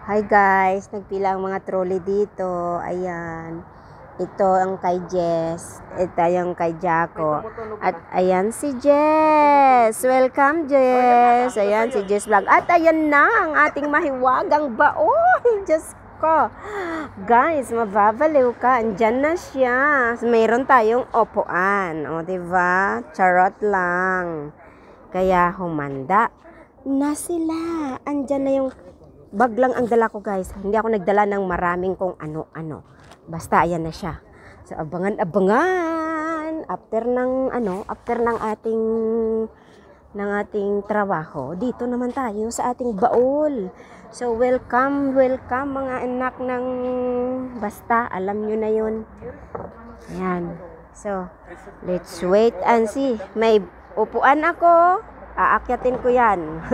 Hi guys, nagpila ang mga trolley dito. Ayan. Ito ang kay Jess. Ito yung kay Jaco. At ayan si Jess. Welcome Jess. Ayan si Jess Vlog. At ayan na ang ating mahiwagang baon. Diyos ko. Guys, mababaliw ka. Andyan na siya. Mayroon tayong upuan. O, diba? Charot lang. Kaya humanda na sila. Andyan na yung bag lang ang dala ko guys. Hindi ako nagdala ng maraming kung ano-ano. Basta ayan na siya. So abangan-abangan after ng ating trabaho. Dito naman tayo sa ating baul. So welcome mga anak ng basta, alam nyo na yun. Ayan. So let's wait and see. May upuan ako. Aakyatin ko yan.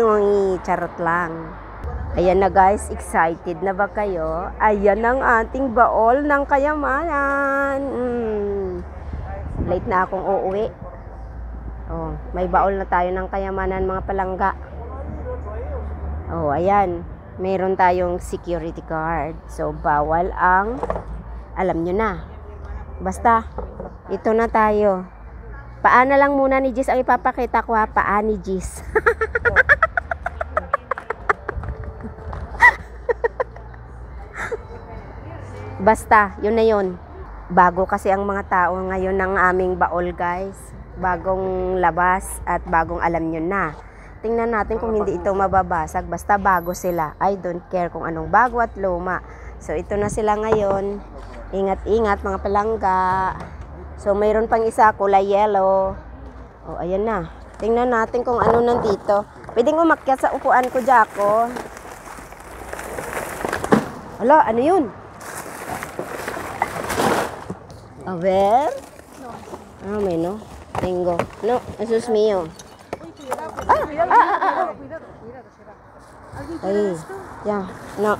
Charot lang. Ayan na guys, excited na ba kayo? Ayan ang ating baol ng kayamanan. Late na akong uuwi. Oh, may baol na tayo ng kayamanan mga palangga. Oh, ayan. Meron tayong security card. So, bawal ang, alam nyo na. Basta, ito na tayo. Paa na lang muna ni Jis ang ipapakita ko ha. Paa ni Jis. Basta, yun na yun. Bago kasi ang mga tao ngayon ng aming baol guys. Bagong labas at bagong alam nyo na. Tingnan natin kung hindi ito mababasag. Basta bago sila. I don't care kung anong bago at luma. So ito na sila ngayon. Ingat-ingat mga palangga. So mayroon pang isa kulay yellow. O ayan na. Tingnan natin kung ano nandito. Pwedeng umakyat sa upuan ko, Jaco. Hala, ano yun? A ver? Ah, may no. Tengo. No, eso es mío. Ay, yeah. No.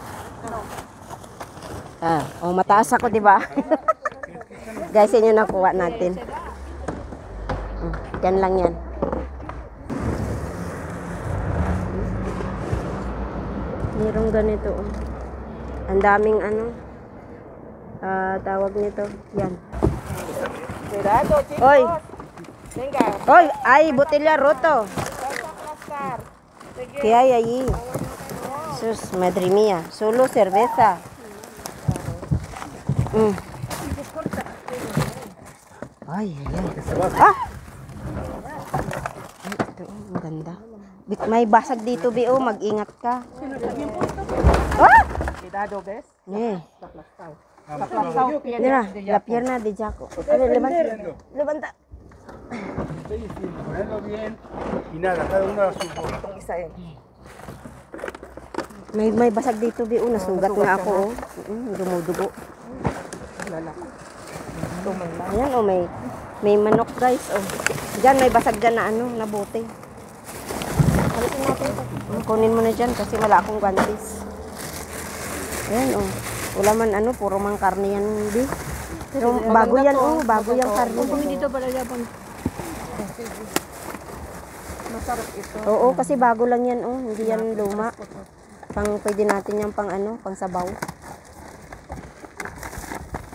Mataas ako, di ba? Guys, yun yung nakuha natin. Yan lang yan. Mayroong ganito. Ang daming tawag nito. Yan. Hoy. Hoy, ay botella roto. ¿Qué hay allí? Sus, madre mía, solo cerveza. Ay, ay, ay. Ah! Ito, ang ganda. May basag dito, Bio. Mag-ingat ka. Ah! Cuidado, ¿ves? Eh. Mira, La pierna de Jaco. Levanta. Ponerlo bien y nada, cada uno a su boca. May basag dito, Bio. Nasugat nga ako. Dumudugo. Ayan, may manok, guys. Diyan, may basag dyan na na bote. Halitin natin ito. Kunin mo na dyan kasi wala akong guantes. Ayan, wala man puro mang karne yan, hindi. Pero bago yan, bago yung karne. Dito pala yapon. Masarap ito. Oo, kasi bago lang yan, hindi yan luma. Pwede natin yan pang pang sabaw.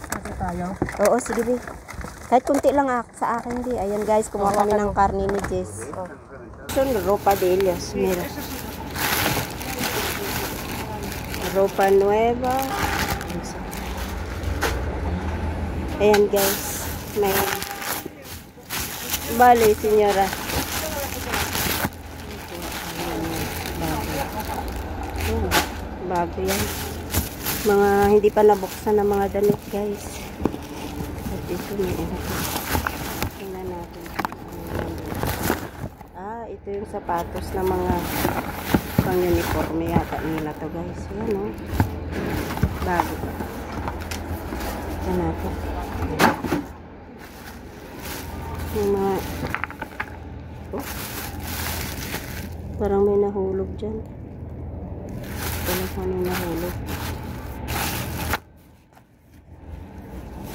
Kasi tayo. Oo, sige, Bi. Kahit kunti lang sa akin, Bi. Ayan, guys, kumuha kami ng karne ni Jess. So, ropa de Elias, meron. Ropa nueva. Ayan guys, may bale senyora. Bago yan. Mga hindi pa nabuksan na mga damit guys. At ito may tingnan natin. Ito yung sapatos na mga pang uniforme yata nila to guys. Ayan bago. Ito natin. Yung mga parang may nahulog dyan. Ito may nahulog.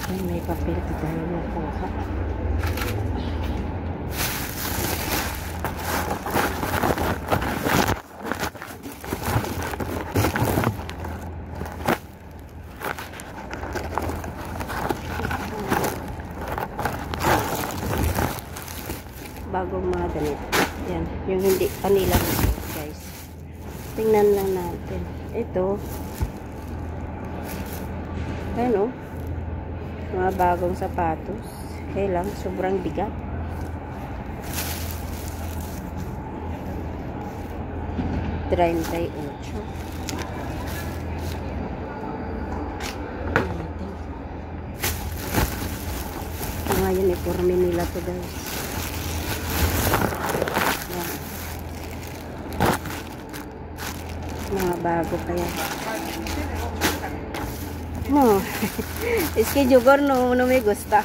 Ay, may papel ito tayo nakuha. bagong mga damit. Yan, yung hindi kanila guys. Tingnan lang natin. Ito. Ayan, oh. Mga bagong sapatos. Okay lang, sobrang bigat. $38. Yung uniforme nila to guys. Yan. Mga bago pa yan. No. Es que yo no me gusta.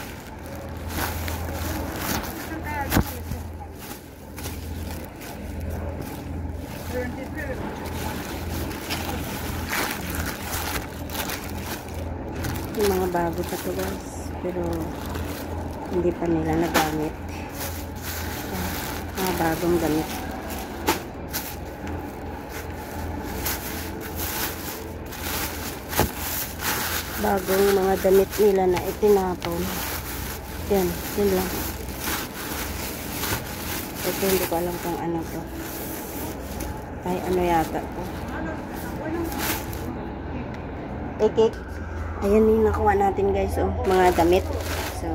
Yung mga bago pa to guys. Pero hindi pa nila nagamit. Mga bagong gamit. Bagong mga damit nila na itinapon. Yan, yun lang. Ito hindi ko alam kung ano to. Ay, ano yata to. Ekik. Ayan yung nakuha natin guys. Oh, mga damit. So,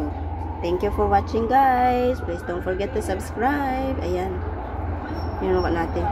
thank you for watching guys. Please don't forget to subscribe. Ayan. Yun nakuha natin.